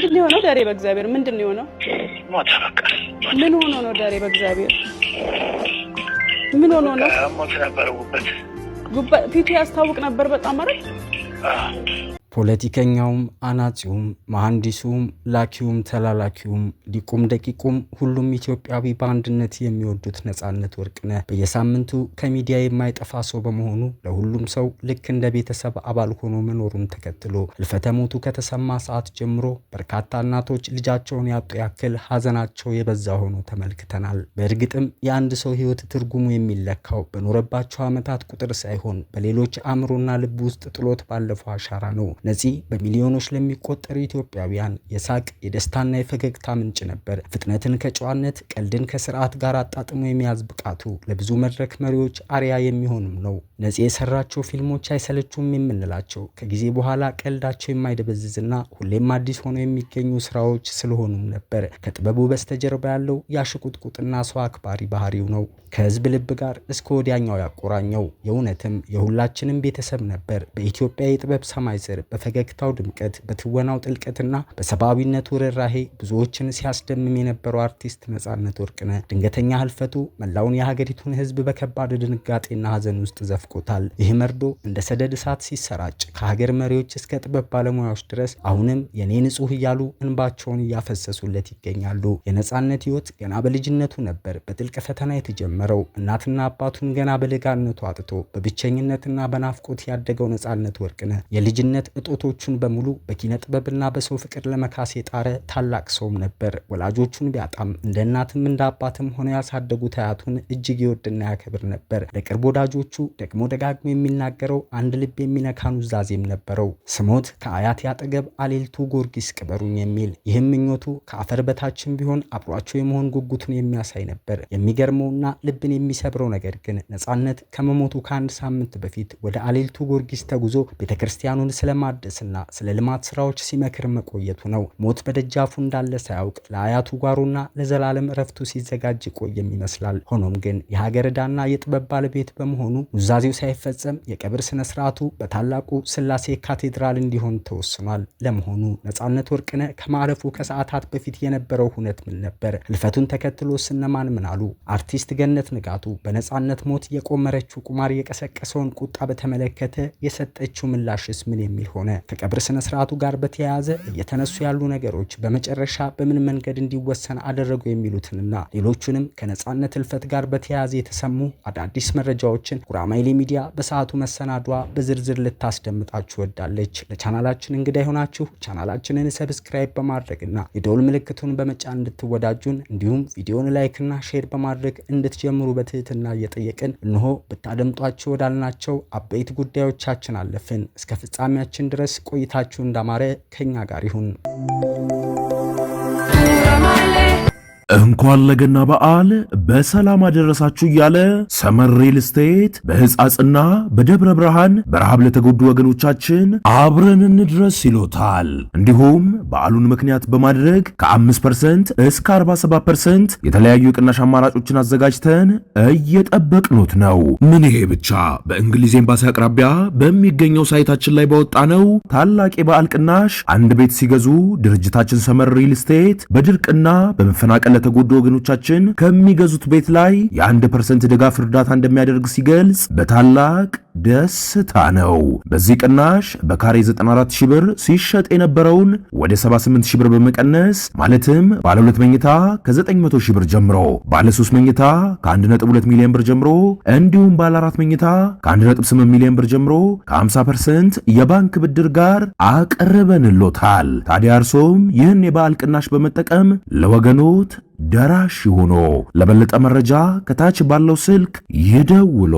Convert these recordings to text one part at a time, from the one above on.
ምንድነው የሆነው? ዳሬ በእግዚአብሔር ምንድነው የሆነው? ሞተ በቃ። ምን ሆኖ ነው ዳሬ በእግዚአብሔር? ምን ሆኖ ነው? ሞት ነበር ጉበት ፊቱ ያስታውቅ ነበር በጣም ማለት ፖለቲከኛውም አናጺውም መሐንዲሱም ላኪውም ተላላኪውም ሊቁም ደቂቁም ሁሉም ኢትዮጵያዊ በአንድነት የሚወዱት ነጻነት ወርቅነህ በየሳምንቱ ከሚዲያ የማይጠፋ ሰው በመሆኑ ለሁሉም ሰው ልክ እንደ ቤተሰብ አባል ሆኖ መኖሩን ተከትሎ ህልፈተ ሞቱ ከተሰማ ሰዓት ጀምሮ በርካታ እናቶች ልጃቸውን ያጡ ያክል ሀዘናቸው የበዛ ሆኖ ተመልክተናል። በእርግጥም የአንድ ሰው ህይወት ትርጉሙ የሚለካው በኖረባቸው ዓመታት ቁጥር ሳይሆን በሌሎች አእምሮና ልብ ውስጥ ጥሎት ባለፈው አሻራ ነው። ነፂ በሚሊዮኖች ለሚቆጠሩ ኢትዮጵያውያን የሳቅ የደስታና የፈገግታ ምንጭ ነበር። ፍጥነትን ከጨዋነት ቀልድን ከስርዓት ጋር አጣጥሞ የሚያዝ ብቃቱ ለብዙ መድረክ መሪዎች አርያ የሚሆንም ነው። ነፂ የሰራቸው ፊልሞች አይሰለቹም የምንላቸው ከጊዜ በኋላ ቀልዳቸው የማይደበዝዝና ሁሌም አዲስ ሆነው የሚገኙ ስራዎች ስለሆኑም ነበር። ከጥበቡ በስተጀርባ ያለው ያሽቁጥቁጥና ሰው አክባሪ ባህሪው ነው ከህዝብ ልብ ጋር እስከ ወዲያኛው ያቆራኘው። የእውነትም የሁላችንም ቤተሰብ ነበር። በኢትዮጵያ የጥበብ ሰማይ ስር በፈገግታው ድምቀት በትወናው ጥልቀትና በሰባዊነቱ ርህራሄ ብዙዎችን ሲያስደምም የነበረው አርቲስት ነጻነት ወርቅነህ ድንገተኛ ህልፈቱ መላውን የሀገሪቱን ህዝብ በከባድ ድንጋጤና ሀዘን ውስጥ ዘፍቆታል። ይህ መርዶ እንደ ሰደድ እሳት ሲሰራጭ ከሀገር መሪዎች እስከ ጥበብ ባለሙያዎች ድረስ አሁንም የኔ ንጹህ እያሉ እንባቸውን እያፈሰሱለት ይገኛሉ። የነጻነት ህይወት ገና በልጅነቱ ነበር በጥልቅ ፈተና የተጀመረው። እናትና አባቱን ገና በለጋነቱ አጥቶ በብቸኝነትና በናፍቆት ያደገው ነጻነት ወርቅነህ የልጅነት እጦቶቹን በሙሉ በኪነ ጥበብና በሰው ፍቅር ለመካስ የጣረ ታላቅ ሰውም ነበር። ወላጆቹን ቢያጣም እንደ እናትም እንደ አባትም ሆነው ያሳደጉት አያቱን እጅግ ይወድና ያከብር ነበር። ለቅርብ ወዳጆቹ ደግሞ ደጋግሞ የሚናገረው አንድ ልብ የሚነካ ኑዛዜም ነበረው። ስሞት ከአያት ያጠገብ አሌልቱ ጊዮርጊስ ቅበሩኝ የሚል። ይህም ምኞቱ ከአፈር በታችም ቢሆን አብሯቸው የመሆን ጉጉቱን የሚያሳይ ነበር። የሚገርመውና ልብን የሚሰብረው ነገር ግን ነጻነት ከመሞቱ ከአንድ ሳምንት በፊት ወደ አሌልቱ ጊዮርጊስ ተጉዞ ቤተክርስቲያኑን ስለማደስና ስለ ልማት ስራዎች ሲመክር መቆየቱ ነው። ሞት በደጃፉ እንዳለ ሳያውቅ ለአያቱ ጓሮና ለዘላለም እረፍቱ ሲዘጋጅ ቆየም ይመስላል። ሆኖም ግን የሀገር ዕዳና የጥበብ ባለቤት በመሆኑ ኑዛዜው ሳይፈጸም የቀብር ስነ ስርዓቱ በታላቁ ስላሴ ካቴድራል እንዲሆን ተወስኗል። ለመሆኑ ነጻነት ወርቅነህ ከማረፉ ከሰዓታት በፊት የነበረው ሁነት ምን ነበር? ህልፈቱን ተከትሎ ስነማን ምን አሉ? አርቲስት ገነት ንጋቱ በነጻነት ሞት የቆመረችው ቁማር የቀሰቀሰውን ቁጣ በተመለከተ የሰጠችው ምላሽስ ምን የሚል ሆነ? ከቀብር ስነ ስርዓቱ ጋር በተያያዘ እየተነሱ ያሉ ነገሮች በመጨረሻ በምን መንገድ እንዲወሰን አደረጉ የሚሉትንና ሌሎቹንም ከነጻነት ህልፈት ጋር በተያያዘ የተሰሙ አዳዲስ መረጃዎችን ጉራማይሌ ሚዲያ በሰዓቱ መሰናዷ በዝርዝር ልታስደምጣችሁ ወዳለች። ለቻናላችን እንግዳ የሆናችሁ ቻናላችንን ሰብስክራይብ በማድረግና የደወል ምልክቱን በመጫን እንድትወዳጁን እንዲሁም ቪዲዮውን ላይክና ሼር በማድረግ እንድትጀምሩ በትህትና እየጠየቅን እንሆ ብታደምጧቸው ወዳልናቸው አበይት ጉዳዮቻችን አለፍን። እስከ ፍጻሜያችን ድረስ ቆይታችሁ እንዳማረ ከኛ ጋር ይሁን። እንኳን ለገና በዓል በሰላም አደረሳችሁ እያለ ሰመር ሪል ስቴት በሕፃጽና በደብረ ብርሃን በረሃብ ለተጎዱ ወገኖቻችን አብረን እንድረስ ይሎታል። እንዲሁም በዓሉን ምክንያት በማድረግ ከ5% እስከ 47% የተለያዩ የቅናሽ አማራጮችን አዘጋጅተን እየጠበቅኑት ነው። ምን ይሄ ብቻ! በእንግሊዝ ኤምባሲ አቅራቢያ በሚገኘው ሳይታችን ላይ ባወጣ ነው ታላቅ የበዓል ቅናሽ አንድ ቤት ሲገዙ ድርጅታችን ሰመር ሪል ስቴት በድርቅና በመፈናቀል ለተጎዱ ወገኖቻችን ከሚገዙት ቤት ላይ የ1% ድጋፍ እርዳታ እንደሚያደርግ ሲገልጽ በታላቅ ደስታ ነው። በዚህ ቅናሽ በካሬ 94 ሺህ ብር ሲሸጥ የነበረውን ወደ 78 ሺህ ብር በመቀነስ ማለትም ባለ 2 መኝታ ከ900 ሺህ ብር ጀምሮ፣ ባለ 3 መኝታ ከ1.2 ሚሊዮን ብር ጀምሮ እንዲሁም ባለ 4 መኝታ ከ1.8 ሚሊዮን ብር ጀምሮ ከ50% የባንክ ብድር ጋር አቀርበንሎታል። ታዲያ እርሶም ይህን የበዓል ቅናሽ በመጠቀም ለወገኖት ደራሽ ሆኖ ለበለጠ መረጃ ከታች ባለው ስልክ ይደውሉ።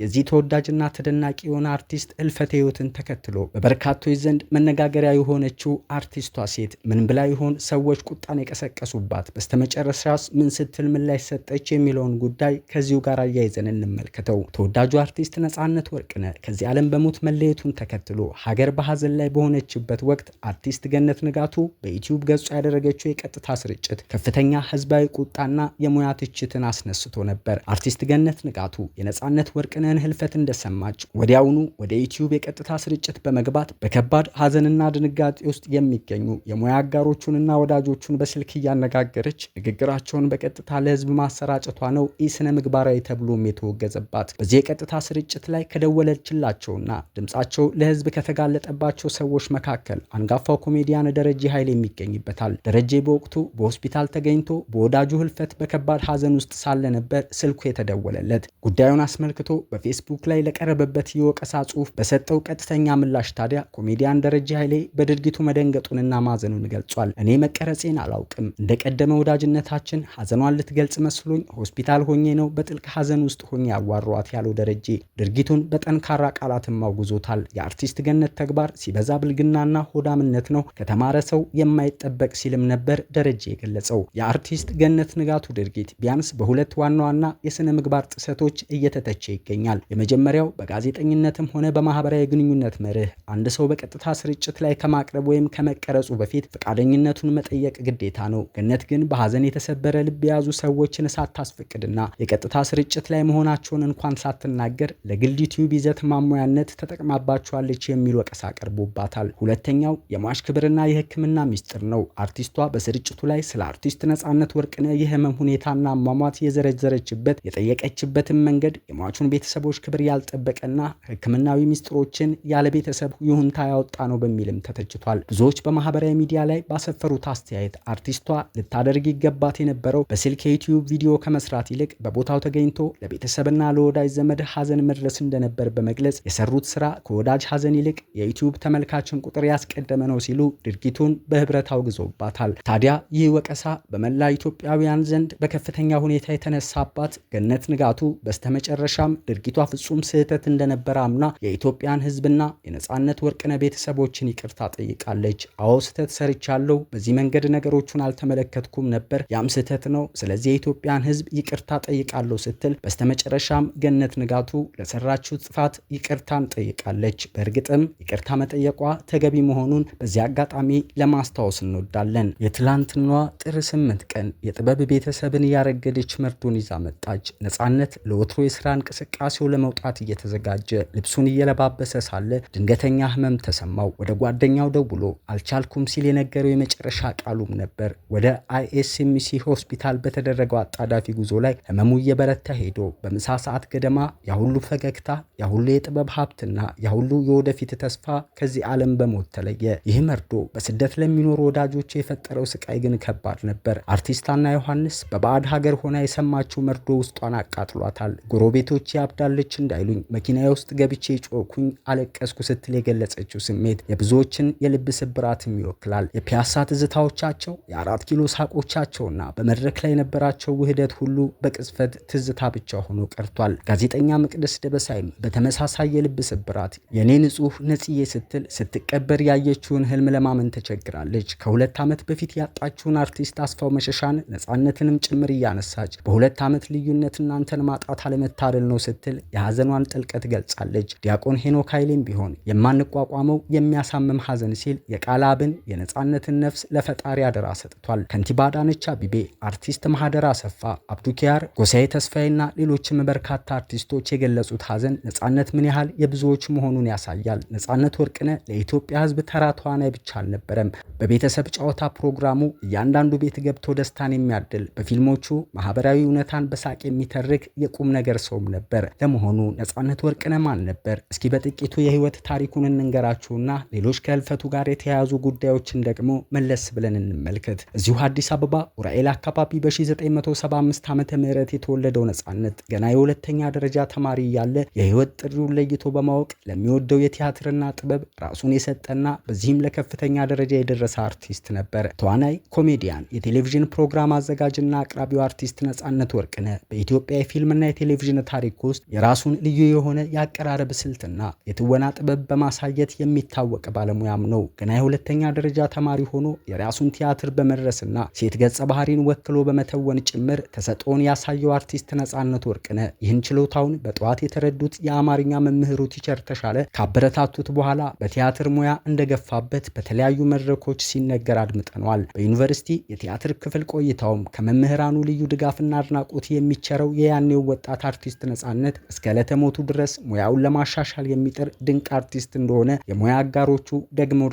የዚህ ተወዳጅና ተደናቂ የሆነ አርቲስት ህልፈተ ህይወትን ተከትሎ በበርካቶች ዘንድ መነጋገሪያ የሆነችው አርቲስቷ ሴት ምን ብላ ይሆን ሰዎች ቁጣን የቀሰቀሱባት? በስተመጨረሻስ ምን ስትል ምላሽ ሰጠች? የሚለውን ጉዳይ ከዚሁ ጋር አያይዘን እንመልከተው። ተወዳጁ አርቲስት ነጻነት ወርቅነህ ከዚህ ዓለም በሞት መለየቱን ተከትሎ ሀገር በሀዘን ላይ በሆነችበት ወቅት አርቲስት ገነት ንጋቱ በዩቲዩብ ገጹ ያደረገችው የቀጥታ ስርጭት ከፍተኛ ህዝባዊ ቁጣና የሙያ ትችትን አስነስቶ ነበር። አርቲስት ገነት ንጋቱ የነጻነት ወርቅነህ ወርቅነህን ህልፈት እንደሰማች ወዲያውኑ ወደ ዩቲዩብ የቀጥታ ስርጭት በመግባት በከባድ ሀዘንና ድንጋጤ ውስጥ የሚገኙ የሙያ አጋሮቹንና ወዳጆቹን በስልክ እያነጋገረች ንግግራቸውን በቀጥታ ለህዝብ ማሰራጨቷ ነው ኢስነ ምግባራዊ ተብሎም የተወገዘባት። በዚህ የቀጥታ ስርጭት ላይ ከደወለችላቸውና ድምጻቸው ለህዝብ ከተጋለጠባቸው ሰዎች መካከል አንጋፋው ኮሜዲያን ደረጀ ኃይሌ የሚገኝበታል። ደረጀ በወቅቱ በሆስፒታል ተገኝቶ በወዳጁ ህልፈት በከባድ ሀዘን ውስጥ ሳለ ነበር ስልኩ የተደወለለት። ጉዳዩን አስመልክቶ በፌስቡክ ላይ ለቀረበበት የወቀሳ ጽሑፍ በሰጠው ቀጥተኛ ምላሽ ታዲያ ኮሜዲያን ደረጀ ኃይሌ በድርጊቱ መደንገጡንና ማዘኑን ገልጿል። እኔ መቀረጼን አላውቅም። እንደቀደመ ወዳጅነታችን ሀዘኗን ልትገልጽ መስሎኝ ሆስፒታል ሆኜ ነው በጥልቅ ሀዘን ውስጥ ሆኜ ያዋሯት ያለው ደረጀ ድርጊቱን በጠንካራ ቃላትም አውግዞታል። የአርቲስት ገነት ተግባር ሲበዛ ብልግናና ሆዳምነት ነው፣ ከተማረ ሰው የማይጠበቅ ሲልም ነበር ደረጀ የገለጸው። የአርቲስት ገነት ንጋቱ ድርጊት ቢያንስ በሁለት ዋና ዋና የስነ ምግባር ጥሰቶች እየተተቸ ይገኛል። የመጀመሪያው በጋዜጠኝነትም ሆነ በማህበራዊ ግንኙነት መርህ አንድ ሰው በቀጥታ ስርጭት ላይ ከማቅረብ ወይም ከመቀረጹ በፊት ፈቃደኝነቱን መጠየቅ ግዴታ ነው። ገነት ግን በሀዘን የተሰበረ ልብ የያዙ ሰዎችን ሳታስፈቅድና የቀጥታ ስርጭት ላይ መሆናቸውን እንኳን ሳትናገር ለግል ዩቲዩብ ይዘት ማሟያነት ተጠቅማባቸዋለች የሚል ወቀሳ ቀርቦባታል። ሁለተኛው የሟች ክብርና የሕክምና ሚስጥር ነው። አርቲስቷ በስርጭቱ ላይ ስለ አርቲስት ነጻነት ወርቅነህ የህመም ሁኔታና አሟሟት የዘረዘረችበት የጠየቀችበትን መንገድ የሟቹን ቤተሰቦች ክብር ያልጠበቀና ሕክምናዊ ሚስጥሮችን ያለ ቤተሰብ ይሁንታ ያወጣ ነው በሚልም ተተችቷል። ብዙዎች በማህበራዊ ሚዲያ ላይ ባሰፈሩት አስተያየት አርቲስቷ ልታደርግ ይገባት የነበረው በስልክ የዩቲዩብ ቪዲዮ ከመስራት ይልቅ በቦታው ተገኝቶ ለቤተሰብና ለወዳጅ ዘመድ ሀዘን መድረስ እንደነበር በመግለጽ የሰሩት ስራ ከወዳጅ ሀዘን ይልቅ የዩቲዩብ ተመልካችን ቁጥር ያስቀደመ ነው ሲሉ ድርጊቱን በህብረት አውግዘውባታል። ታዲያ ይህ ወቀሳ በመላ ኢትዮጵያውያን ዘንድ በከፍተኛ ሁኔታ የተነሳባት ገነት ንጋቱ በስተመጨረሻም ድርጊቷ ፍጹም ስህተት እንደነበረ አምና የኢትዮጵያን ህዝብና የነጻነት ወርቅነህ ቤተሰቦችን ይቅርታ ጠይቃለች። አዎ ስህተት ሰርቻለሁ፣ በዚህ መንገድ ነገሮቹን አልተመለከትኩም ነበር፣ ያም ስህተት ነው፣ ስለዚህ የኢትዮጵያን ህዝብ ይቅርታ ጠይቃለሁ ስትል በስተመጨረሻም ገነት ንጋቱ ለሰራችው ጥፋት ይቅርታን ጠይቃለች። በእርግጥም ይቅርታ መጠየቋ ተገቢ መሆኑን በዚህ አጋጣሚ ለማስታወስ እንወዳለን። የትላንትናዋ ጥር 8 ቀን የጥበብ ቤተሰብን ያረገደች መርዶን ይዛ መጣች። ነጻነት ለወትሮ የስራ እንቅስቃሴው ለመውጣት እየተዘጋጀ ልብሱን እየለባበሰ ሳለ ድንገተኛ ህመም ተሰማው። ወደ ጓደኛው ደውሎ አልቻልኩም ሲል የነገረው የመጨረሻ ቃሉም ነበር። ወደ ISMC ሆስፒታል በተደረገው አጣዳፊ ጉዞ ላይ ህመሙ እየበረታ ሄዶ በምሳ ሰዓት ገደማ ያሁሉ ፈገግታ፣ ያሁሉ የጥበብ ሀብትና ያሁሉ የወደፊት ተስፋ ከዚህ ዓለም በሞት ተለየ። ይህ መርዶ በስደት ለሚኖሩ ወዳጆች የፈጠረው ስቃይ ግን ከባድ ነበር። አርቲስት አና ዮሐንስ በባዕድ ሀገር ሆና የሰማችው መርዶ ውስጧን አቃጥሏታል። ጎረቤቶች ያብዳለች እንዳይሉኝ መኪናዬ ውስጥ ገብቼ ጮኩኝ፣ አለቀስኩ ስትል የገለጸችው ስሜት የብዙዎችን የልብ ስብራትም ይወክላል። የፒያሳ ትዝታዎቻቸው፣ የአራት ኪሎ ሳቆቻቸውና በመድረክ ላይ የነበራቸው ውህደት ሁሉ በቅጽበት ትዝታ ብቻ ሆኖ ቀርቷል። ጋዜጠኛ መቅደስ ደበሳይም በተመሳሳይ የልብ ስብራት የኔ ንጹህ ነጽዬ ስትል ስትቀበር ያየችውን ህልም ለማመን ተቸግራለች። ከ2 ዓመት በፊት ያጣችውን አርቲስት አስፋው መሸሻን ነጻነትንም ጭምር እያነሳች በ2 ዓመት ልዩነት እናንተን ማጣት አለመታደል ነው ስትል የሐዘኗን ጥልቀት ገልጻለች። ዲያቆን ሄኖክ ኃይሌም ቢሆን የማንቋቋመው የሚያሳምም ሐዘን ሲል የቃላብን የነጻነትን ነፍስ ለፈጣሪ አደራ ሰጥቷል። ከንቲባ አዳነች አቤቤ፣ አርቲስት ማህደር አሰፋ፣ አብዱኪያር፣ ጎሳዬ ተስፋዬና ሌሎችም በርካታ አርቲስቶች የገለጹት ሐዘን ነጻነት ምን ያህል የብዙዎች መሆኑን ያሳያል። ነጻነት ወርቅነህ ለኢትዮጵያ ህዝብ ተራ ተዋናይ ብቻ አልነበረም። በቤተሰብ ጨዋታ ፕሮግራሙ እያንዳንዱ ቤት ገብቶ ደስታን የሚያድል፣ በፊልሞቹ ማህበራዊ እውነታን በሳቅ የሚተርክ የቁም ነገር ሰውም ነበር። ለመሆኑ ነጻነት ወርቅነህ ማን ነበር? እስኪ በጥቂቱ የህይወት ታሪኩን እንንገራችሁና ሌሎች ከህልፈቱ ጋር የተያያዙ ጉዳዮችን ደግሞ መለስ ብለን እንመልከት። እዚሁ አዲስ አበባ ኡራኤል አካባቢ በ1975 ዓመተ ምህረት የተወለደው ነጻነት ገና የሁለተኛ ደረጃ ተማሪ እያለ የህይወት ጥሪውን ለይቶ በማወቅ ለሚወደው የቲያትርና ጥበብ ራሱን የሰጠና በዚህም ለከፍተኛ ደረጃ የደረሰ አርቲስት ነበር። ተዋናይ፣ ኮሜዲያን፣ የቴሌቪዥን ፕሮግራም አዘጋጅና አቅራቢው አርቲስት ነጻነት ወርቅነህ በኢትዮጵያ የፊልምና የቴሌቪዥን ታሪክ ውስጥ የራሱን ልዩ የሆነ የአቀራረብ ስልትና የትወና ጥበብ በማሳየት የሚታወቅ ባለሙያም ነው። ገና የሁለተኛ ደረጃ ተማሪ ሆኖ የራሱን ቲያትር በመድረስና ሴት ገጸ ባህሪን ወክሎ በመተወን ጭምር ተሰጥኦን ያሳየው አርቲስት ነጻነት ወርቅነህ ይህን ችሎታውን በጠዋት የተረዱት የአማርኛ መምህሩ ቲቸር ተሻለ ካበረታቱት በኋላ በቲያትር ሙያ እንደገፋበት በተለያዩ መድረኮች ሲነገር አድምጠነዋል። በዩኒቨርሲቲ የቲያትር ክፍል ቆይታውም ከመምህራኑ ልዩ ድጋፍና አድናቆት የሚቸረው የያኔው ወጣት አርቲስት ነጻነት እስከ ዕለተ ሞቱ ድረስ ሙያውን ለማሻሻል የሚጥር ድንቅ አርቲስት እንደሆነ የሙያ አጋሮቹ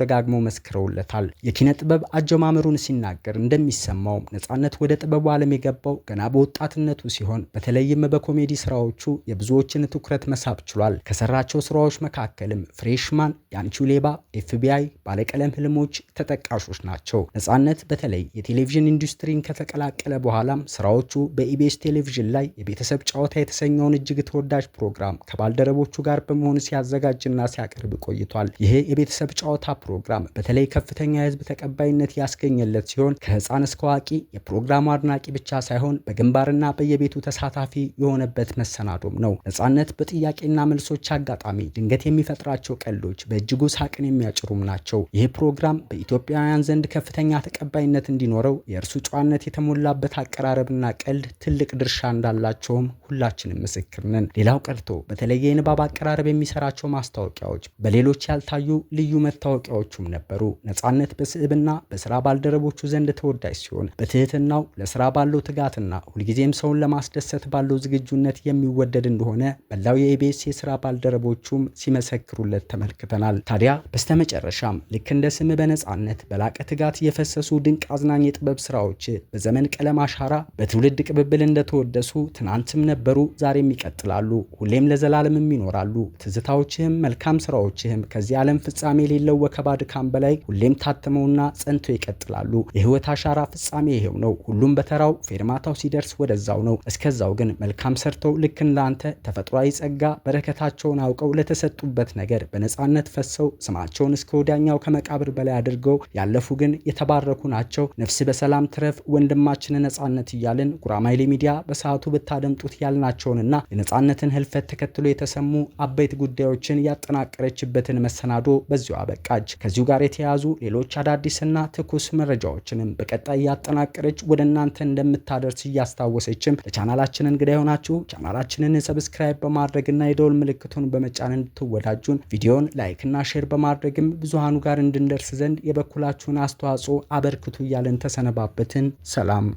ደጋግመው መስክረውለታል። የኪነ ጥበብ አጀማመሩን ሲናገር እንደሚሰማው ነጻነት ወደ ጥበቡ ዓለም የገባው ገና በወጣትነቱ ሲሆን በተለይም በኮሜዲ ስራዎቹ የብዙዎችን ትኩረት መሳብ ችሏል። ከሰራቸው ስራዎች መካከልም ፍሬሽማን፣ ያንቺው ሌባ፣ FBI፣ ባለቀለም ህልሞች ተጠቃሾች ናቸው። ነጻነት በተለይ የቴሌቪዥን ኢንዱስትሪን ከተቀላቀለ በኋላም ስራዎቹ በኢቢኤስ ቴሌቪዥን ላይ የቤተሰብ ጨዋታ የተሰኘውን እጅግ ተወዳጅ ፕሮግራም ከባልደረቦቹ ጋር በመሆን ሲያዘጋጅና ሲያቀርብ ቆይቷል። ይሄ የቤተሰብ ጨዋታ ፕሮግራም በተለይ ከፍተኛ የህዝብ ተቀባይነት ያስገኘለት ሲሆን ከህፃን እስከ አዋቂ የፕሮግራሙ አድናቂ ብቻ ሳይሆን በግንባርና በየቤቱ ተሳታፊ የሆነበት መሰናዶም ነው። ነጻነት በጥያቄና መልሶች አጋጣሚ ድንገት የሚፈጥራቸው ቀልዶች በእጅጉ ሳቅን የሚያጭሩም ናቸው። ይህ ፕሮግራም በኢትዮጵያውያን ዘንድ ከፍተኛ ተቀባይነት እንዲኖረው የእርሱ ጨዋነት የተሞላበት አቀራረብና ቀልድ ትልቅ ድርሻ እንዳላቸውም ሁላችንም ምስክር ነን። ሌላው ቀርቶ በተለየ የንባብ አቀራረብ የሚሰራቸው ማስታወቂያዎች በሌሎች ያልታዩ ልዩ መታወቂያዎቹም ነበሩ። ነጻነት በስዕብና በስራ ባልደረቦቹ ዘንድ ተወዳጅ ሲሆን በትህትናው ለስራ ባለው ትጋትና ሁልጊዜም ሰውን ለማስደሰት ባለው ዝግጁነት የሚወደድ እንደሆነ በላው የኢቢኤስ የስራ ባልደረቦቹም ሲመሰክሩለት ተመልክተናል። ታዲያ በስተመጨረሻም ልክ እንደ ስም በነጻነት በላቀ ትጋት የፈሰሱ ድንቅ አዝናኝ የጥበብ ስራዎች በዘመን ቀለም አሻራ በትውልድ ቅብብል እንደተወደሱ ትናንትም ነበሩ፣ ዛሬም ይቀጥላሉ፣ ሁሌም ለዘላለምም ይኖራሉ። ትዝታዎችህም መልካም ስራዎችህም ከዚህ ዓለም ፍጻሜ የሌለው ወከባ ድካም በላይ ሁሌም ታትመውና ጸንተው ይቀጥላሉ። የህይወት አሻራ ፍጻሜ ይሄው ነው። ሁሉም በተራው ፌርማታው ሲደርስ ወደዛው ነው። እስከዛው ግን መልካም ሰርተው ልክ እንዳንተ ተፈጥሯዊ ጸጋ በረከታቸውን አውቀው ለተሰጡበት ነገር በነጻነት ፈሰው ስማቸውን እስከ ወዲያኛው ከመቃብር በላይ አድርገው ያለፉ ግን የተባረኩ ናቸው። ነፍስ በሰላም ትረፍ ወንድማችን ነጻነት እያልን ጉራማይሌ ሚዲያ በሰዓቱ ብታደምጡት ያልናቸውንና የነጻነትን ህልፈት ተከትሎ የተሰሙ አበይት ጉዳዮችን ያጠናቀረችበትን መሰናዶ በዚሁ አበቃች። ከዚሁ ጋር የተያዙ ሌሎች አዳዲስና ትኩስ መረጃዎችንም በቀጣይ ያጠናቀረች ወደ እናንተ እንደምታደርስ እያስታወሰችም ለቻናላችን እንግዳ የሆናችሁ ቻናላችንን ሰብስክራይብ በማድረግና የደወል ምልክቱን በመጫን እንድትወዳጁን ቪዲዮን ላይክ እና ሼር በማድረግም ብዙሃኑ ጋር እንድንደርስ ዘንድ የበኩላችሁን አስተዋጽኦ አበርክቱ እያልን ተሰነባበትን። ሰላም።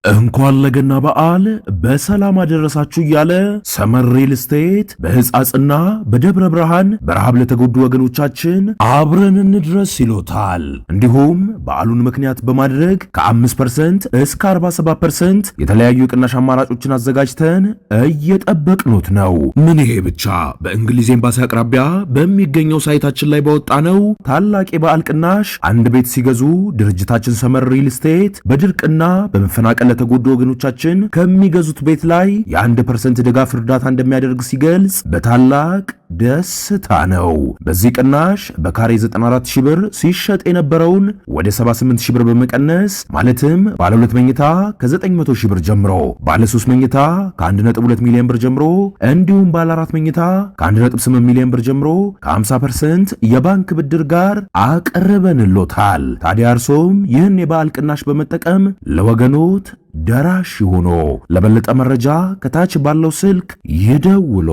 እንኳን ለገና በዓል በሰላም አደረሳችሁ እያለ ሰመር ሪል ስቴት በሕፃጽና በደብረ ብርሃን በረሃብ ለተጎዱ ወገኖቻችን አብረን እንድረስ ይሎታል። እንዲሁም በዓሉን ምክንያት በማድረግ ከ5% እስከ 47% የተለያዩ የቅናሽ አማራጮችን አዘጋጅተን እየጠበቅኑት ነው። ምን ይሄ ብቻ! በእንግሊዝ ኤምባሲ አቅራቢያ በሚገኘው ሳይታችን ላይ በወጣ ነው ታላቅ የበዓል ቅናሽ አንድ ቤት ሲገዙ ድርጅታችን ሰመር ሪል ስቴት በድርቅና በመፈናቀል ለተጎዱ ወገኖቻችን ከሚገዙት ቤት ላይ የ1% ድጋፍ እርዳታ እንደሚያደርግ ሲገልጽ በታላቅ ደስታ ነው። በዚህ ቅናሽ በካሬ 94 ሺህ ብር ሲሸጥ የነበረውን ወደ 78 ሺህ ብር በመቀነስ ማለትም ባለ 2 መኝታ ከ900 ሺህ ብር ጀምሮ፣ ባለ 3 መኝታ ከ1.2 ሚሊዮን ብር ጀምሮ እንዲሁም ባለ 4 መኝታ ከ1.8 ሚሊዮን ብር ጀምሮ ከ50% የባንክ ብድር ጋር አቀርበንሎታል። ታዲያ እርሶም ይህን የበዓል ቅናሽ በመጠቀም ለወገኖት ደራሽ ሆኖ ለበለጠ መረጃ ከታች ባለው ስልክ ይደውሉ።